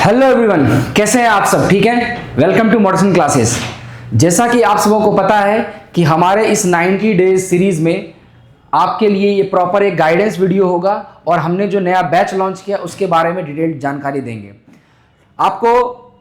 Hello everyone, कैसे हैं आप सब? ठीक हैं। Welcome to modern classes. जैसा कि आप सबों को पता है कि हमारे इस 90 डेज सीरीज में आपके लिए ये प्रॉपर एक गाइडेंस वीडियो होगा और हमने जो नया बैच लॉन्च किया उसके बारे में डिटेल्ड जानकारी देंगे। आपको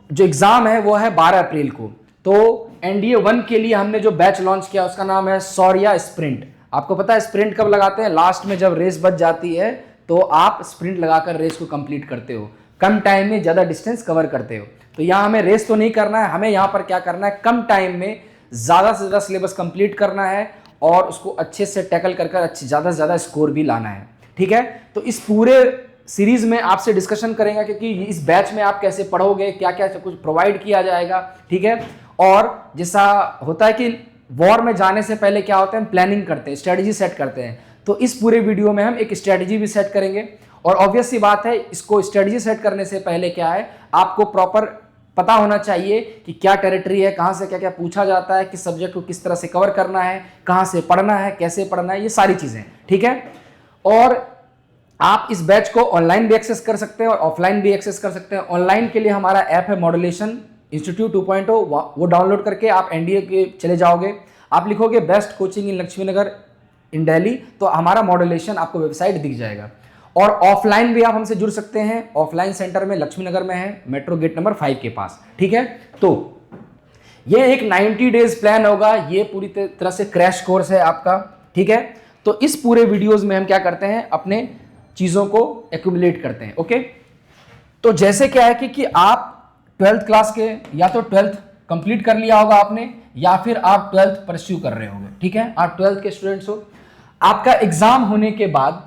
जो एग्ज़ाम है वो है 12 अप्रैल को। तो NDA 1 के लिए हमने जो बैच लॉन्च किया उसका नाम है शौर्या स्प्रिंट। आपको पता है स्प्रिंट कब लगाते हैं? लास्ट में जब रेस बच जाती है तो आप स्प्रिंट लगाकर रेस को कंप्लीट करते हो, कम टाइम में ज़्यादा डिस्टेंस कवर करते हो। तो यहाँ हमें रेस तो नहीं करना है, हमें यहाँ पर क्या करना है, कम टाइम में ज़्यादा से ज़्यादा सिलेबस कंप्लीट करना है और उसको अच्छे से टैकल कर अच्छे ज़्यादा से ज़्यादा स्कोर भी लाना है। ठीक है। तो इस पूरे सीरीज में आपसे डिस्कशन करेंगे क्योंकि इस बैच में आप कैसे पढ़ोगे, क्या क्या कुछ प्रोवाइड किया जाएगा। ठीक है। और जैसा होता है कि वॉर में जाने से पहले क्या होता है, हम प्लानिंग करते हैं, स्ट्रेटजी सेट करते हैं। तो इस पूरे वीडियो में हम एक स्ट्रेटजी भी सेट करेंगे और ऑब्वियस सी बात है, इसको स्ट्रेटजी सेट करने से पहले क्या है, आपको प्रॉपर पता होना चाहिए कि क्या टेरिटरी है, कहाँ से क्या क्या पूछा जाता है, किस सब्जेक्ट को किस तरह से कवर करना है, कहाँ से पढ़ना है, कैसे पढ़ना है, ये सारी चीज़ें। ठीक है। और आप इस बैच को ऑनलाइन भी एक्सेस कर सकते हैं और ऑफलाइन भी एक्सेस कर सकते हैं। ऑनलाइन के लिए हमारा ऐप है मॉड्यूलेशन इंस्टीट्यूट 2.0, वो डाउनलोड करके आप NDA के चले जाओगे, आप लिखोगे बेस्ट कोचिंग इन लक्ष्मी नगर इन दिल्ली, तो हमारा मॉड्यूलेशन आपको वेबसाइट दिख जाएगा। और ऑफलाइन भी आप हमसे जुड़ सकते हैं। ऑफलाइन सेंटर में लक्ष्मी नगर में है, मेट्रो गेट नंबर 5 के पास। ठीक है। तो ये एक 90 डेज प्लान होगा, ये पूरी तरह से क्रैश कोर्स है आपका। ठीक है। तो इस पूरे वीडियोस में हम क्या करते हैं, अपने चीज़ों को एक्यूमुलेट करते हैं। ओके। तो जैसे क्या है कि आप 12th क्लास के या तो 12th कंप्लीट कर लिया होगा आपने, या फिर आप 12th परस्यू कर रहे होंगे। ठीक है। आप 12th के स्टूडेंट्स हो। आपका एग्जाम होने के बाद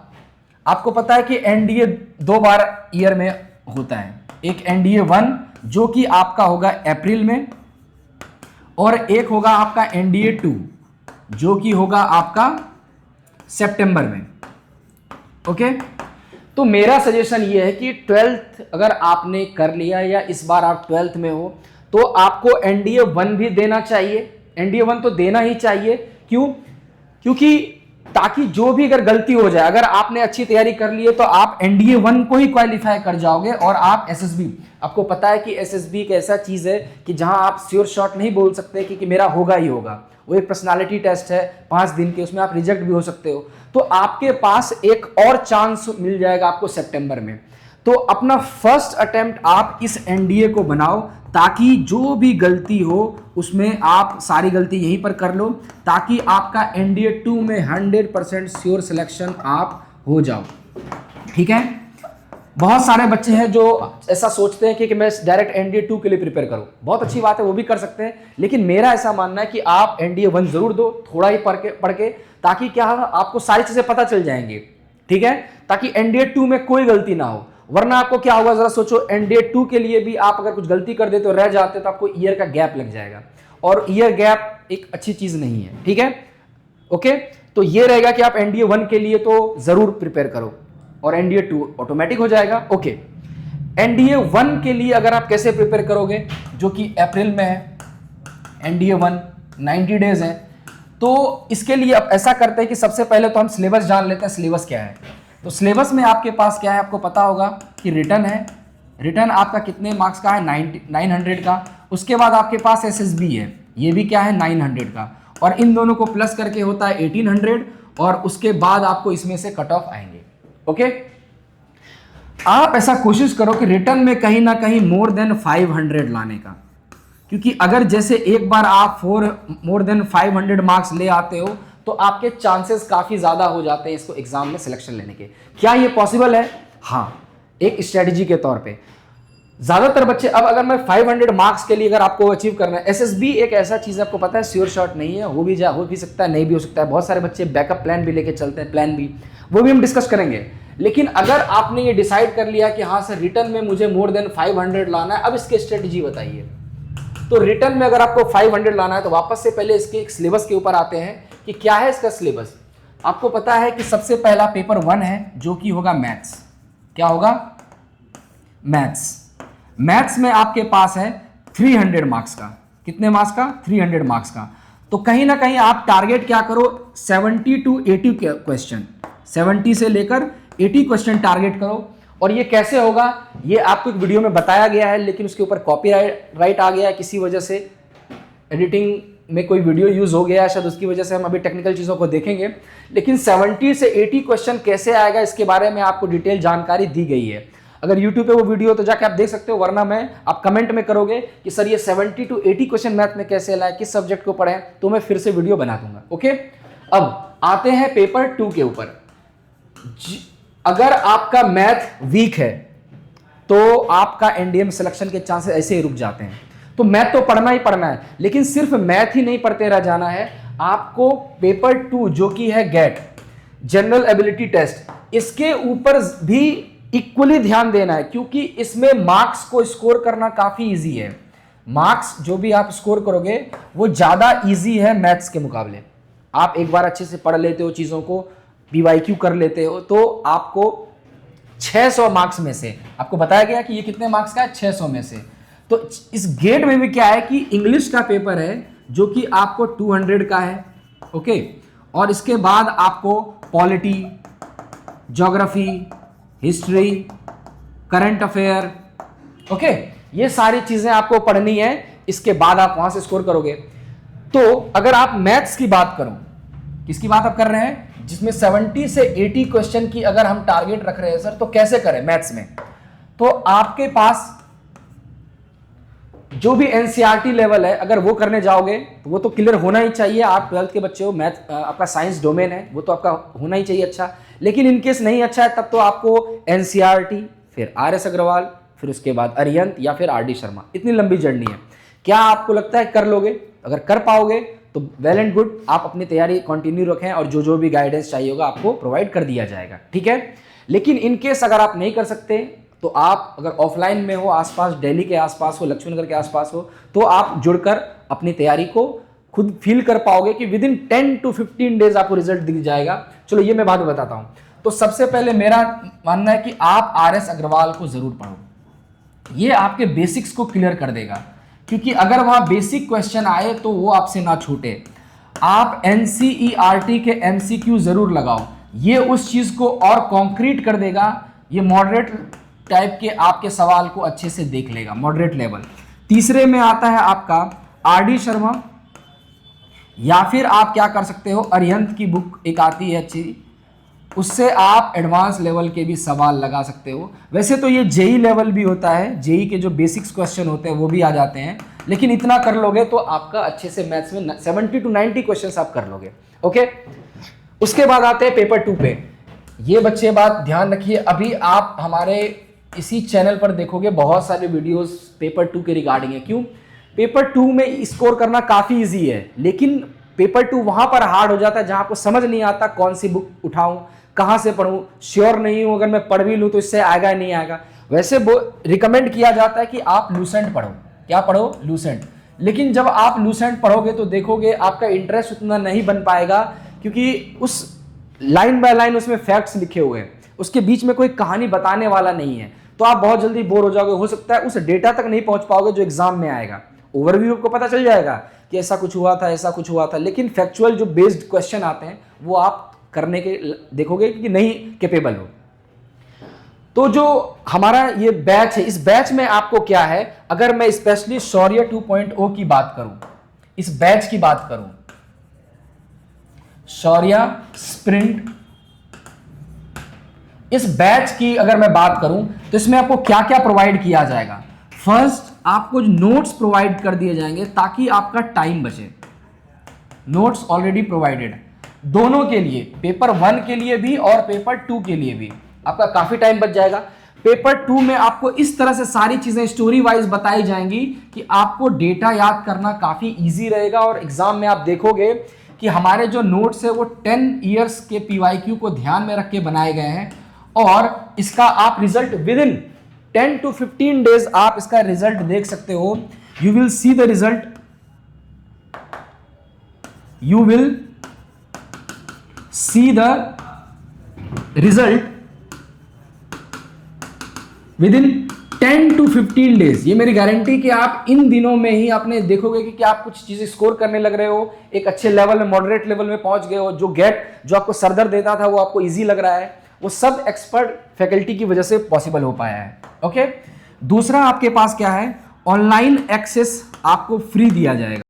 आपको पता है कि NDA 2 बार ईयर में होता है। एक NDA 1 जो कि आपका होगा अप्रैल में, और एक होगा आपका NDA 2 जो कि होगा आपका सितंबर में। ओके। तो मेरा सजेशन ये है कि 12th अगर आपने कर लिया या इस बार आप 12th में हो तो आपको NDA 1 भी देना चाहिए। NDA 1 तो देना ही चाहिए। क्यों? क्योंकि ताकि जो भी अगर गलती हो जाए, अगर आपने अच्छी तैयारी कर ली है तो आप NDA 1 को ही क्वालिफाई कर जाओगे और आप SSB, आपको पता है कि SSB एक ऐसा चीज है कि जहां आप श्योर शॉट नहीं बोल सकते कि मेरा होगा ही होगा। वो एक पर्सनालिटी टेस्ट है 5 दिन के, उसमें आप रिजेक्ट भी हो सकते हो। तो आपके पास एक और चांस मिल जाएगा आपको सितंबर में। तो अपना फर्स्ट अटेम्प्ट आप इस NDA को बनाओ ताकि जो भी गलती हो उसमें आप सारी गलती यहीं पर कर लो, ताकि आपका NDA 2 में 100% श्योर सिलेक्शन आप हो जाओ। ठीक है। बहुत सारे बच्चे हैं जो ऐसा सोचते हैं कि मैं डायरेक्ट NDA 2 के लिए प्रिपेयर करूं। बहुत अच्छी बात है, वो भी कर सकते हैं, लेकिन मेरा ऐसा मानना है कि आप NDA 1 जरूर दो, थोड़ा ही पढ़ के, ताकि क्या आपको सारी चीजें पता चल जाएंगी। ठीक है। ताकि NDA 2 में कोई गलती ना हो, वरना आपको क्या होगा, जरा सोचो, NDA 2 के लिए भी आप अगर कुछ गलती कर देते हो, रह जाते तो आपको ईयर का गैप लग जाएगा, और ईयर गैप एक अच्छी चीज नहीं है। ठीक है। ओके। तो ये रहेगा कि आप NDA 1 के लिए तो जरूर प्रिपेयर करो और NDA 2 ऑटोमेटिक हो जाएगा। ओके। NDA 1 के लिए अगर आप कैसे प्रिपेयर करोगे, जो कि अप्रैल में है, NDA 1 90 डेज है, तो इसके लिए अब ऐसा करते हैं कि सबसे पहले तो हम सिलेबस जान लेते हैं। सिलेबस क्या है? तो सिलेबस में आपके पास क्या है, आपको पता होगा कि रिटर्न है। रिटर्न आपका कितने मार्क्स का है? 900 का। उसके बाद आपके पास SSB है, ये भी क्या है, 900 का, और इन दोनों को प्लस करके होता है 1800, और उसके बाद आपको इसमें से कट ऑफ आएंगे। ओके। आप ऐसा कोशिश करो कि रिटर्न में कहीं ना कहीं मोर देन 500 लाने का, क्योंकि अगर जैसे एक बार आप मोर देन 500 मार्क्स ले आते हो तो आपके चांसेस काफी ज्यादा हो जाते हैं इसको एग्जाम में सिलेक्शन लेने के। क्या ये पॉसिबल है? हाँ, एक स्ट्रेटजी के तौर पे। ज्यादातर बच्चे, अब अगर मैं 500 मार्क्स के लिए अगर आपको अचीव करना है, SSB एक ऐसा चीज आपको पता है श्योर शॉट नहीं है, हो भी सकता है, नहीं भी हो सकता है। बहुत सारे बच्चे बैकअप प्लान भी लेके चलते हैं, प्लान बी, वो भी हम डिस्कस करेंगे। लेकिन अगर आपने ये डिसाइड कर लिया कि हाँ सर रिटर्न में मुझे मोर देन 500 लाना है, अब इसकी स्ट्रेटजी बताइए। तो रिटर्न में अगर आपको 500 लाना है तो वापस से पहले इसके सिलेबस के ऊपर आते हैं कि क्या है इसका सिलेबस। आपको पता है कि सबसे पहला पेपर 1 है जो कि होगा मैथ्स। क्या होगा? मैथ्स। मैथ्स में आपके पास है 300 मार्क्स का। कितने मार्क्स का? 300 मार्क्स का। तो कहीं ना कहीं आप टारगेट क्या करो, 70 to 80 क्वेश्चन, 70 से लेकर 80 क्वेश्चन टारगेट करो। और ये कैसे होगा ये आपको एक वीडियो में बताया गया है, लेकिन उसके ऊपर कॉपीराइट आ गया है किसी वजह से, एडिटिंग में कोई वीडियो यूज हो गया है शायद, उसकी वजह से हम अभी टेक्निकल चीज़ों को देखेंगे। लेकिन 70 से 80 क्वेश्चन कैसे आएगा इसके बारे में आपको डिटेल जानकारी दी गई है। अगर YouTube पे वो वीडियो तो जाके आप देख सकते हो, वरना मैं आप कमेंट में करोगे कि सर ये 70 to 80 क्वेश्चन मैथ में कैसे लाए, किस सब्जेक्ट को पढ़ें, तो मैं फिर से वीडियो बना दूंगा। ओके, अब आते हैं पेपर 2 के ऊपर। अगर आपका मैथ वीक है तो आपका एनडीए सिलेक्शन के चांसेस ऐसे ही रुक जाते हैं। तो मैथ तो पढ़ना ही पढ़ना है, लेकिन सिर्फ मैथ ही नहीं पढ़ते रह जाना है, आपको पेपर 2 जो कि है गेट जनरल एबिलिटी टेस्ट, इसके ऊपर भी इक्वली ध्यान देना है, क्योंकि इसमें मार्क्स को स्कोर करना काफी इजी है। मार्क्स जो भी आप स्कोर करोगे वो ज्यादा इजी है मैथ्स के मुकाबले। आप एक बार अच्छे से पढ़ लेते हो चीजों को, पीवाईक्यू कर लेते हो, तो आपको 600 मार्क्स में से आपको बताया गया कि ये कितने मार्क्स का है, 600 में से। तो इस गेट में भी क्या है कि इंग्लिश का पेपर है जो कि आपको 200 का है। ओके, और इसके बाद आपको polity, geography, history, current affair, okay, ये सारी चीजें आपको पढ़नी है, इसके बाद आप वहां से स्कोर करोगे। तो अगर आप मैथ्स की बात करो, किसकी बात आप कर रहे हैं, जिसमें 70 से 80 क्वेश्चन की अगर हम टारगेट रख रहे हैं सर, तो कैसे करें मैथ्स में, तो आपके पास जो भी एनसीईआरटी लेवल है अगर वो करने जाओगे तो वो तो क्लियर होना ही चाहिए। आप 12th के बच्चे हो, मैथ आपका साइंस डोमेन है, वो तो आपका होना ही चाहिए अच्छा। लेकिन इनकेस नहीं अच्छा है तब तो आपको एनसीईआरटी, फिर आरएस अग्रवाल, फिर उसके बाद अरिहंत या फिर आरडी शर्मा, इतनी लंबी जर्नी है। क्या आपको लगता है कर लोगे? अगर कर पाओगे तो वेल एंड गुड, आप अपनी तैयारी कंटिन्यू रखें और जो भी गाइडेंस चाहिए होगा आपको प्रोवाइड कर दिया जाएगा, ठीक है। लेकिन इनकेस अगर आप नहीं कर सकते तो आप अगर ऑफलाइन में हो, आसपास दिल्ली के आसपास हो, लक्ष्मीनगर के आसपास हो, तो आप जुड़कर अपनी तैयारी को खुद फील कर पाओगे कि विद इन 10 to 15 डेज आपको रिजल्ट दिख जाएगा। चलो ये मैं बाद में बताता हूं। तो सबसे पहले मेरा मानना है कि आप आरएस अग्रवाल को जरूर पढ़ो, ये आपके बेसिक्स को क्लियर कर देगा, क्योंकि अगर वहां बेसिक क्वेश्चन आए तो वो आपसे ना छूटे। आप एनसीईआरटी के एमसीक्यू जरूर लगाओ, ये उस चीज को और कॉन्क्रीट कर देगा, ये मॉडरेट टाइप के आपके सवाल को अच्छे से देख लेगा, मॉडरेट लेवल। तीसरे में आता है आपका आरडी शर्मा, या फिर आप क्या कर सकते हो, अरिहंत की बुक एक आती है अच्छी, उससे आप एडवांस लेवल के भी सवाल लगा सकते हो। वैसे तो ये जेई लेवल भी होता है, जेई के जो बेसिक्स क्वेश्चन होते हैं वो भी आ जाते हैं, लेकिन इतना कर लोगे तो आपका अच्छे से मैथ्स में 70 to 90 क्वेश्चन आप कर लोगे। ओके, उसके बाद आते हैं पेपर 2 पे। ये बच्चे बात ध्यान रखिए, अभी आप हमारे इसी चैनल पर देखोगे बहुत सारे वीडियोस पेपर 2 के रिगार्डिंग है। क्यों? पेपर 2 में स्कोर करना काफी इजी है, लेकिन पेपर 2 वहां पर हार्ड हो जाता है जहां आपको समझ नहीं आता कौन सी बुक उठाऊं, कहां से पढ़ूं, श्योर नहीं हूं, अगर मैं पढ़ भी लूं तो इससे आएगा नहीं आएगा। वैसे वो रिकमेंड किया जाता है कि आप लूसेंट पढ़ो। क्या पढ़ो? लूसेंट। लेकिन जब आप लूसेंट पढ़ोगे तो देखोगे आपका इंटरेस्ट उतना नहीं बन पाएगा, क्योंकि उस लाइन बाय लाइन उसमें फैक्ट्स लिखे हुए हैं, उसके बीच में कोई कहानी बताने वाला नहीं है, तो आप बहुत जल्दी बोर हो जाओगे। हो सकता है उस डेटा तक नहीं पहुंच पाओगे जो एग्जाम में आएगा। ओवरव्यू आपको पता चल जाएगा कि ऐसा कुछ हुआ था, ऐसा कुछ हुआ था, लेकिन फैक्चुअल जो बेस्ड क्वेश्चन आते हैं वो आप करने के देखोगे कि नहीं कैपेबल हो। तो जो हमारा ये बैच है, इस बैच में आपको क्या है, अगर मैं स्पेशली शौर्य 2.0 की बात करूं, इस बैच की बात करूं, शौर्य स्प्रिंट, इस बैच की अगर मैं बात करूं तो इसमें आपको क्या क्या प्रोवाइड किया जाएगा। फर्स्ट, आपको नोट्स प्रोवाइड कर दिए जाएंगे ताकि आपका टाइम बचे। नोट्स ऑलरेडी प्रोवाइडेड दोनों के लिए, पेपर 1 के लिए भी और पेपर 2 के लिए भी, आपका काफी टाइम बच जाएगा। पेपर 2 में आपको इस तरह से सारी चीजें स्टोरी वाइज बताई जाएंगी कि आपको डेटा याद करना काफी इजी रहेगा, और एग्जाम में आप देखोगे कि हमारे जो नोट्स है वो 10 ईयर्स के पीवाईक्यू को ध्यान में रख के बनाए गए हैं, और इसका आप result with in 10 to 15 days आप इसका रिजल्ट देख सकते हो। You will see the result, you will see the result with in 10 to 15 days. ये मेरी गारंटी कि आप इन दिनों में ही आपने देखोगे कि आप कुछ चीजें स्कोर करने लग रहे हो, एक अच्छे लेवल में, मॉडरेट लेवल में पहुंच गए हो। जो गेट जो आपको सरदर्द देता था वो आपको इजी लग रहा है, वो सब एक्सपर्ट फैकल्टी की वजह से पॉसिबल हो पाया है। ओके, दूसरा आपके पास क्या है, ऑनलाइन एक्सेस आपको फ्री दिया जाएगा।